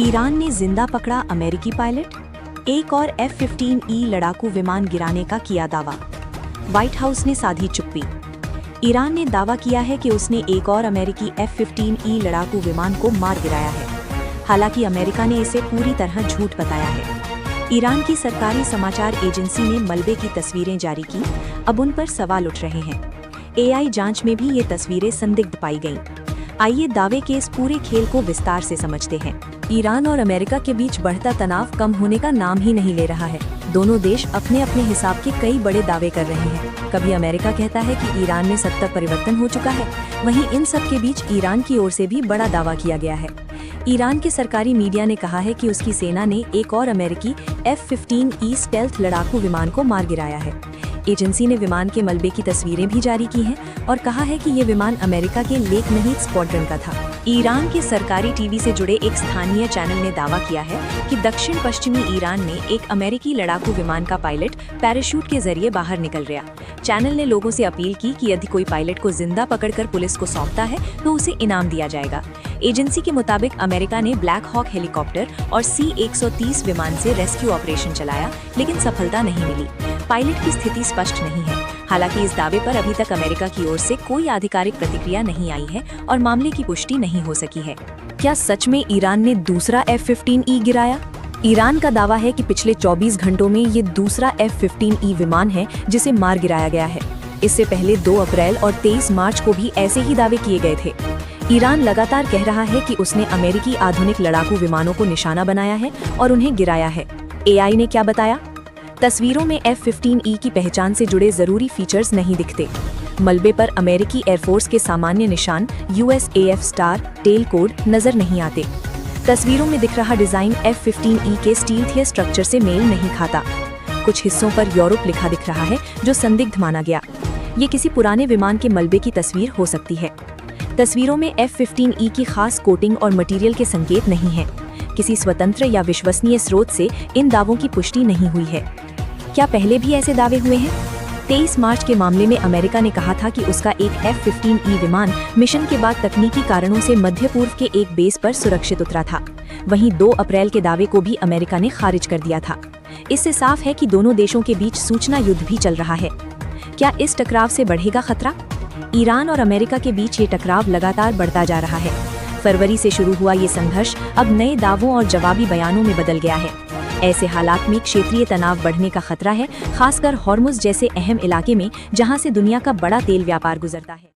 Iran ने जिंदा पकड़ा अमेरिकी पायलट। एक और F-15E लड़ाकू विमान गिराने का किया दावा। व्हाइट हाउस ने साधी चुप्पी। ईरान ने दावा किया है कि उसने एक और अमेरिकी F-15E लड़ाकू विमान को मार गिराया है। हालांकि अमेरिका ने इसे पूरी तरह झूठ बताया है। ईरान की सरकारी समाचार एजेंसी ने मलबे की तस्वीरें जारी की। अब उन पर सवाल उठ रहे हैं। AI जांच में भी ये तस्वीरें संदिग्ध पाई गईं। आइए दावे के इस पूरे खेल को विस्तार से समझते हैं। ईरान और अमेरिका के बीच बढ़ता तनाव कम होने का नाम ही नहीं ले रहा है। दोनों देश अपने अपने हिसाब के कई बड़े दावे कर रहे हैं। कभी अमेरिका कहता है कि ईरान में सत्ता परिवर्तन हो चुका है, वहीं इन सब के बीच ईरान की ओर से भी बड़ा दावा किया गया है। ईरान के सरकारी मीडिया ने कहा है कि उसकी सेना ने एक और अमेरिकी F-15E स्टेल्थ लड़ाकू विमान को मार गिराया है। एजेंसी ने विमान के मलबे की तस्वीरें भी जारी की हैं और कहा है कि ये विमान अमेरिका के लेक नहीद स्क्वाड्रन का था। ईरान के सरकारी टीवी से जुड़े एक स्थानीय चैनल ने दावा किया है कि दक्षिण पश्चिमी ईरान में एक अमेरिकी लड़ाकू विमान का पायलट पैराशूट के जरिए बाहर निकल गया। चैनल ने लोगों से अपील की कि यदि कोई पायलट को जिंदा पकड़कर पुलिस को सौंपता है तो उसे इनाम दिया जाएगा। एजेंसी के मुताबिक अमेरिका ने ब्लैक हॉक हेलीकॉप्टर और C-130 विमान से रेस्क्यू ऑपरेशन चलाया, लेकिन सफलता नहीं मिली। पायलट की स्थिति स्पष्ट नहीं है। हालांकि इस दावे पर अभी तक अमेरिका की ओर से कोई आधिकारिक प्रतिक्रिया नहीं आई है और मामले की पुष्टि नहीं हो सकी है। क्या सच में ईरान ने दूसरा F-15E गिराया? ईरान का दावा है कि पिछले 24 घंटों में ये दूसरा F-15E विमान है जिसे मार गिराया गया है। इससे पहले 2 अप्रैल और 23 मार्च को भी ऐसे ही दावे किए गए थे। ईरान लगातार कह रहा है कि उसने अमेरिकी आधुनिक लड़ाकू विमानों को निशाना बनाया है और उन्हें गिराया है। AI ने क्या बताया? तस्वीरों में F-15E की पहचान से जुड़े जरूरी फीचर्स नहीं दिखते। मलबे पर अमेरिकी एयरफोर्स के सामान्य निशान USAF स्टार टेल कोड नजर नहीं आते। तस्वीरों में दिख रहा डिजाइन F-15E के स्टील स्ट्रक्चर से मेल नहीं खाता। कुछ हिस्सों पर यूरोप लिखा दिख रहा है, जो संदिग्ध माना गया। ये किसी पुराने विमान के मलबे की तस्वीर हो सकती है। तस्वीरों में F-15E की खास कोटिंग और मटेरियल के संकेत नहीं हैं। किसी स्वतंत्र या विश्वसनीय स्रोत से इन दावों की पुष्टि नहीं हुई है। क्या पहले भी ऐसे दावे हुए हैं? 23 मार्च के मामले में अमेरिका ने कहा था कि उसका एक F-15E विमान मिशन के बाद तकनीकी कारणों से मध्य पूर्व के एक बेस पर सुरक्षित उतरा था। वहीं 2 अप्रैल के दावे को भी अमेरिका ने खारिज कर दिया था। इससे साफ है कि दोनों देशों के बीच सूचना युद्ध भी चल रहा है। क्या इस टकराव से बढ़ेगा खतरा? ईरान और अमेरिका के बीच ये टकराव लगातार बढ़ता जा रहा है। फरवरी से शुरू हुआ ये संघर्ष अब नए दावों और जवाबी बयानों में बदल गया है। ऐसे हालात में क्षेत्रीय तनाव बढ़ने का खतरा है, खासकर हॉर्मुज जैसे अहम इलाके में, जहां से दुनिया का बड़ा तेल व्यापार गुजरता है।